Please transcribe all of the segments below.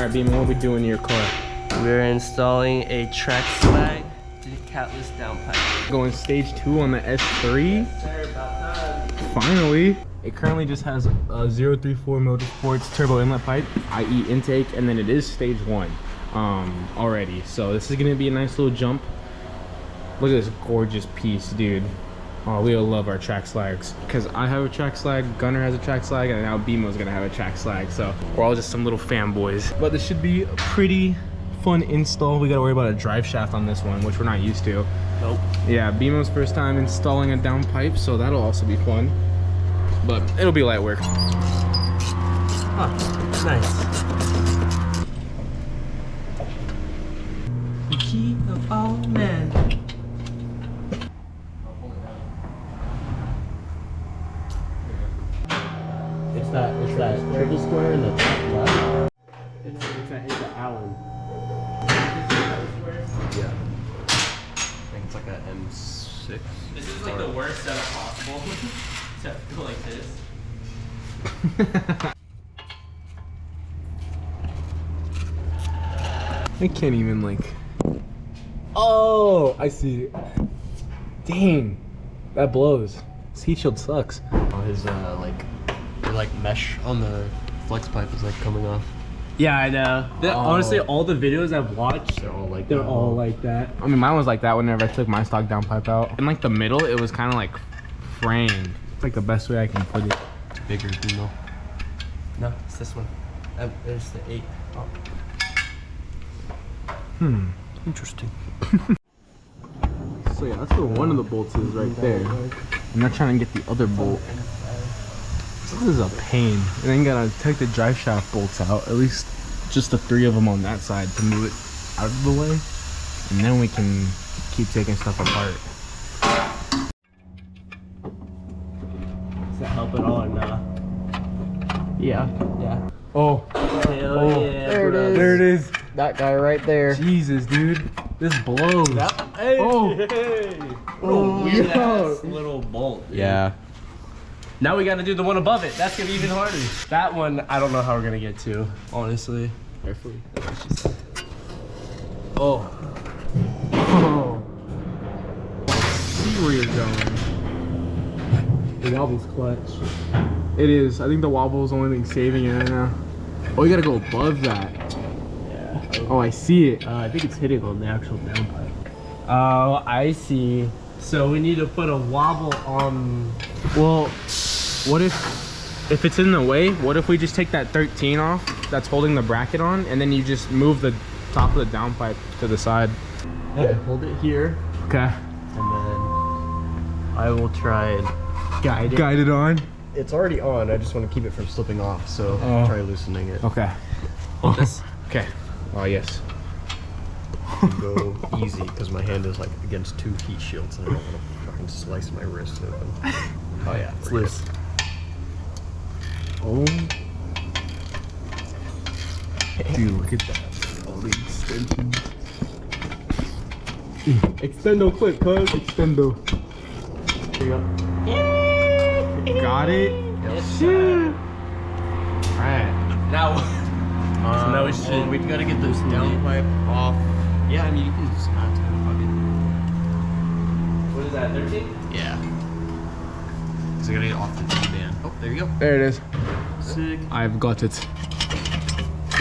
right, Beeman, what are we doing to your car? We're installing a Trackslag catless downpipe. Going stage 2 on the S3. Yes, sir, about time. Finally. It currently just has a 034 Motorsports turbo inlet pipe, i.e. intake, and then it is stage 1 already. So this is gonna be a nice little jump. Look at this gorgeous piece, dude. Oh, we'll love our Trackslags. Because I have a Trackslag, Gunner has a Trackslag, and now Beamo's gonna have a Trackslag. So we're all just some little fanboys. But this should be a pretty fun install. We gotta worry about a drive shaft on this one, which we're not used to. Nope. Yeah, Beamo's first time installing a downpipe, so that'll also be fun. But it'll be light work. Oh, nice. The key of all men. It's that triple square in the top left. It's the Allen. Yeah. I think it's like a M6. This is like the worst setup possible. Except go like this. I can't even like. Oh, I see it. Dang, that blows. This heat shield sucks. Oh, his like mesh on the flex pipe is like coming off. Yeah, I know. Honestly, all the videos I've watched, They're all like they're that. all like that. I mean, mine was like that whenever I took my stock downpipe out. In like the middle, it was kind of like framed. It's like the best way I can put it. It's bigger, you know. No, it's this one. There's the 8. Oh. Interesting. So yeah, that's where one of the bolts is right there. I'm not trying to get the other bolt. This is a pain. And then you gotta take the drive shaft bolts out. At least just the 3 of them on that side to move it out of the way. And then we can keep taking stuff apart. Does that help at all or not? Yeah. Yeah. Oh. Hell yeah. There it is. There it is. That guy right there. Jesus, dude. This blows. Hey, Oh. hey. Oh, Weird yo. ass little bolt. Dude. Yeah. Now we gotta do the one above it. That's gonna be even harder. That one, I don't know how we're gonna get to, honestly. Carefully. That's what she said. Oh. Oh. I see where you're going. The wobble's clutch. It is. I think the wobble is the only thing saving it right now. Oh, you gotta go above that. Yeah. Oh, I see it. I think it's hitting on the actual downpipe. Oh, I see. So we need to put a wobble on. Well, what if it's in the way? What if we just take that 13 off that's holding the bracket on, and then you just move the top of the downpipe to the side? Yeah, hold it here, Okay. and then I will try and guide it. Guide it on. It's already on. I just want to keep it from slipping off, so Oh. try loosening it. Okay. Hold this. Okay. Oh yes. Go easy because my hand is like against 2 heat shields and I don't want to fucking slice my wrist open. Oh yeah, It's loose. Oh. Dude, look at that. All the extensions. Extendo quick, cuz. Extendo. Here you go. Got it. Yes. Shit. Alright. Now, so now we should. We gotta get this downpipe off. Yeah, I mean you can just not fuck What is that? 13? it. Yeah. Cause I gotta get off the T-band. Oh, there you go. There it is. Sick. I've got it.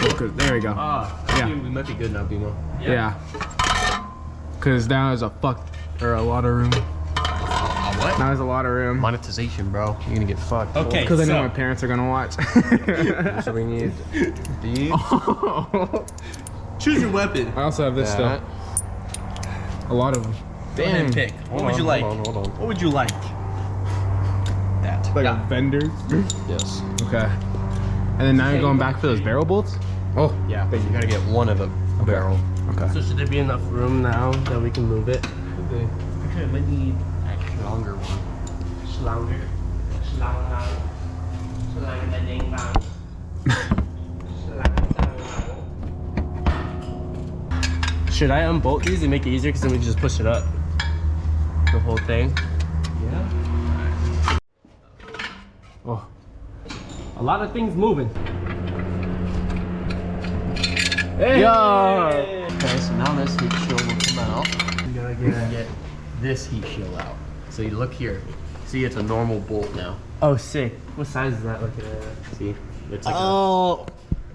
Okay, there we go. Ah, Yeah. Dude, we might be good now, Bimo. Yeah. Cause now there's a lot of room. What? Now there's a lot of room. Monetization, bro. You're gonna get fucked. Okay. Because I know so- my parents are gonna watch. So we need these. Choose your weapon. I also have this That. stuff. A lot of them. Go ahead and pick. What would you like? Hold on. What would you like? That. Like Yeah. a vendor. Yes. Okay. And then now you're going back for those barrel bolts? Oh, Yeah, but you gotta get one of a barrel. okay. So should there be enough room now that we can move it? Okay. Actually, I might need Actually, longer one. Schlanger. Should I unbolt these and make it easier because then we can just push it up? The whole thing? Yeah. Oh. A lot of things moving. Hey! Yo! Okay, so now this heat shield will come out. You gotta Get this heat shield out. So you look here. See, it's a normal bolt now. Oh, sick. What size is that looking at? See? It's like Oh,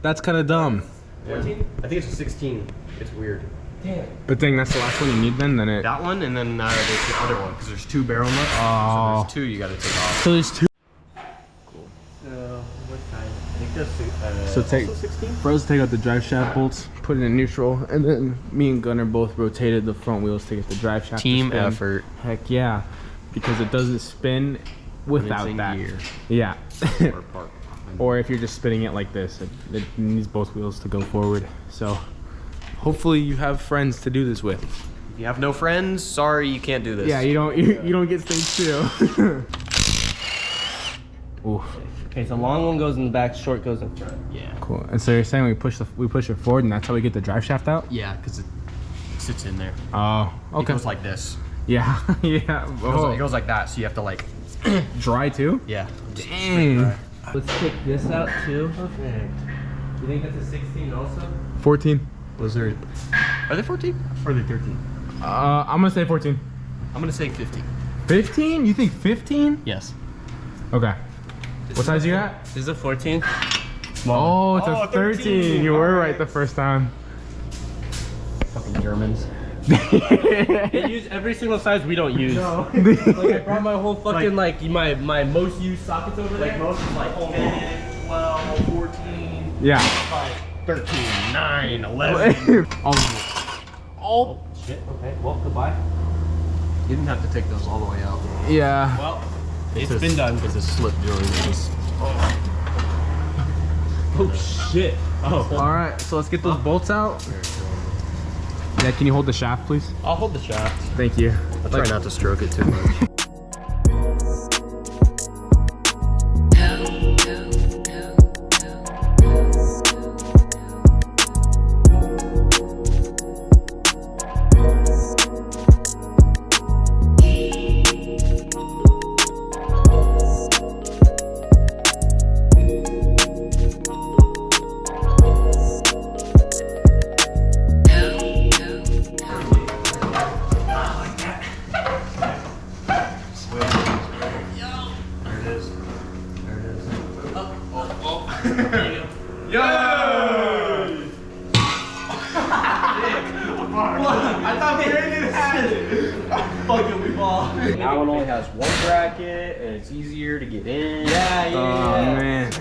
that's kind of dumb. a 14? I think it's a 16. It's weird. Damn. But dang, that's the last one you need then it... That one, and then there's the other one, because there's 2 barrel nuts. Oh. So there's 2 you gotta take off. So there's 2. So, what size? I think that's So take, also 16? for us to take out the drive shaft bolts, put it in neutral, and then me and Gunnar both rotated the front wheels to get the drive shaft to Team spin. effort. Heck yeah, because it doesn't spin without in that. gear. Yeah. Or park. Or if you're just spinning it like this, it needs both wheels to go forward. So hopefully you have friends to do this with. If you have no friends, sorry, you can't do this. Yeah, you don't get stage 2. Ooh. Okay, so long one goes in the back, short goes in front. Yeah. Cool. And so you're saying we push it forward, and that's how we get the drive shaft out? Yeah, because it sits in there. Oh, It okay. goes like this. Yeah, yeah. It goes like that, so you have to like, Dry too? yeah. Dang. Let's take this out too. Okay. You think that's a 16 also? 14. Was there? Are they 14? Or are they 13? I'm gonna say 14. I'm gonna say 15. 15? You think 15? Yes. Okay. What size you got? This is a 14. Oh, it's a 13. You were right the first time. Fucking Germans. They use every single size we don't use. No. Like I brought my whole fucking my most used sockets over there. Like most is like 10, 12, 14, Yeah. 13, 9, 11. All of it. Oh shit. Okay. Well, goodbye. You didn't have to take those all the way out. Yeah. Well, it's been done. It's a slip joint. Oh shit. Oh. All right. So let's get those bolts out. Yeah. Can you hold the shaft, please? I'll hold the shaft. Thank you. I'll try not to stroke it too much. Now it only has one bracket, and it's easier to get in. Yeah, yeah, Oh yeah. man.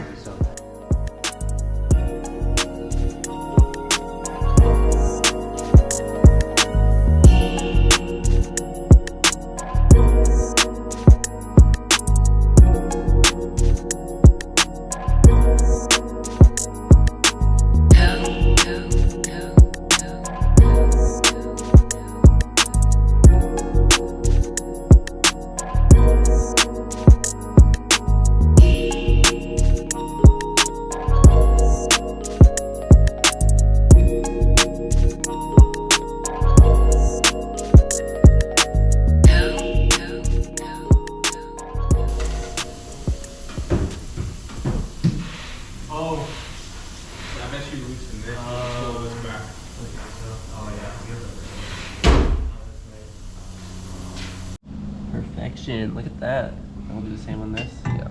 Perfection. Look at that. I'll do the same on this. Yeah.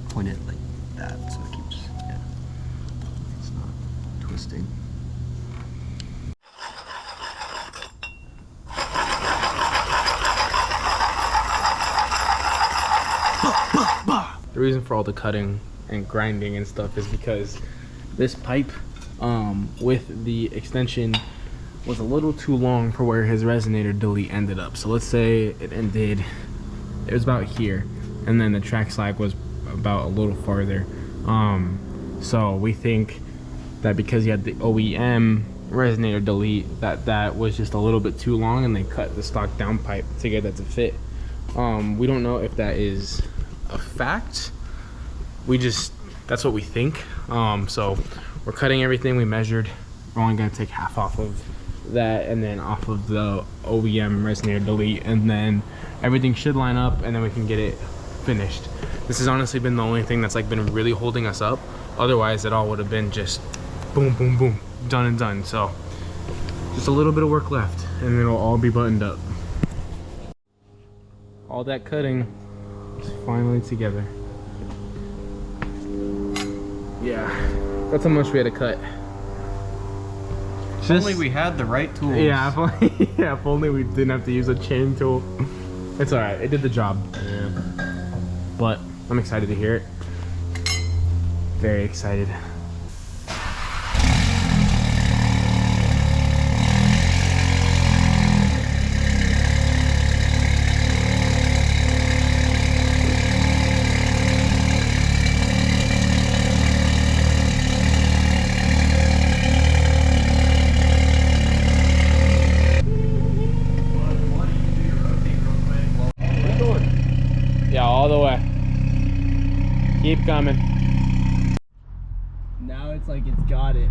Point it like that so it keeps, yeah. It's not twisting. The reason for all the cutting and grinding and stuff is because this pipe with the extension was a little too long for where his resonator delete ended up. So let's say it ended, it was about here, and then the Trackslag was about a little farther. So we think that because he had the OEM resonator delete, that was just a little bit too long, and they cut the stock downpipe to get that to fit. We don't know if that is a fact. That's what we think. So we're cutting everything we measured. We're only gonna take half off of that, and then off of the OEM resonator delete, and then everything should line up, and then we can get it finished. This has honestly been the only thing that's like been really holding us up. Otherwise, it all would have been just boom, boom, boom, done and done. So just a little bit of work left, and it'll all be buttoned up. All that cutting is finally together. Yeah, that's how much we had to cut. If only we had the right tools. Yeah, if only we didn't have to use a chain tool. It's all right. It did the job. Yeah. But I'm excited to hear it. Very excited. Yeah, all the way. Keep coming. Now it's like it's got it.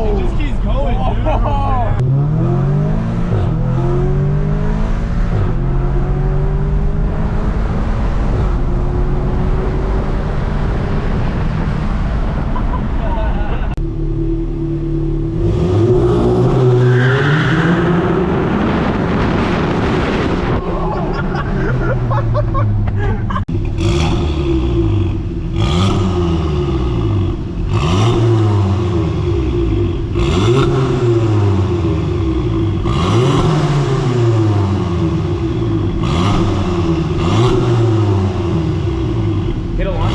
It just keeps going, dude. Hit a launch.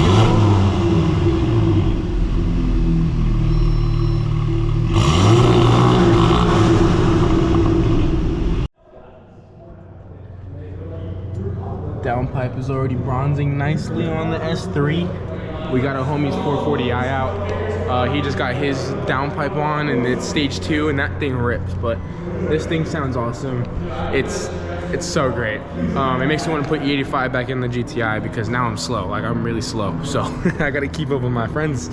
Downpipe is already bronzing nicely on the S3. We got our homie's 440i out. He just got his downpipe on, and it's stage 2, and that thing rips. But this thing sounds awesome. It's so great. It makes me want to put E85 back in the GTI because now I'm slow. Like, I'm really slow. So I gotta keep up with my friends.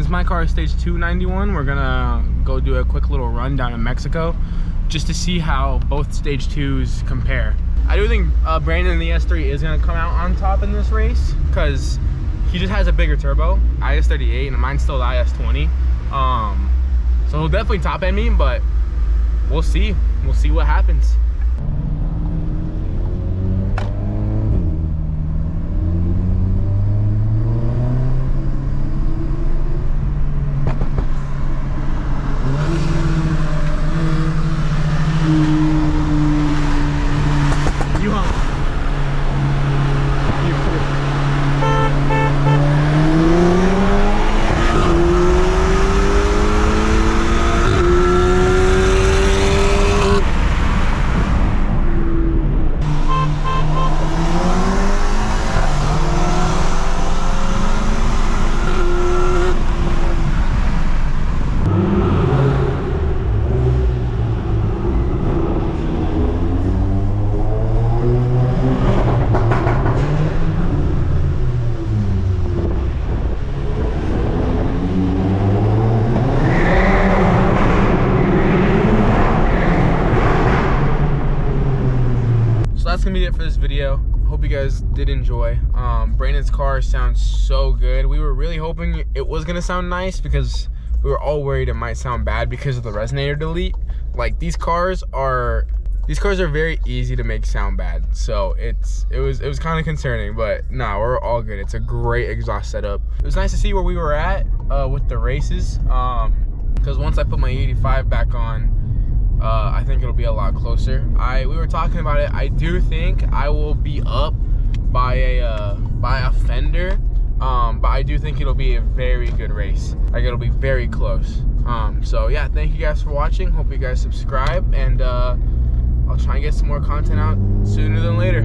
My car is stage 291. We're gonna go do a quick little run down in Mexico just to see how both stage 2s compare. I do think Brandon, the S3 is gonna come out on top in this race because he just has a bigger turbo, IS38, and mine's still the IS20. So he'll definitely top end me, but we'll see. We'll see what happens. That's gonna be it for this video. Hope you guys did enjoy. Brandon's car sounds so good. We were really hoping it was gonna sound nice because we were all worried it might sound bad because of the resonator delete. Like, these cars are very easy to make sound bad, so it was kind of concerning, but nah, we're all good. It's a great exhaust setup. It was nice to see where we were at with the races, because once I put my 85 back on, I think it'll be a lot closer. We were talking about it. I do think I will be up by a fender But I do think it'll be a very good race. Like, it'll be very close. So yeah, thank you guys for watching. Hope you guys subscribe, and I'll try and get some more content out sooner than later.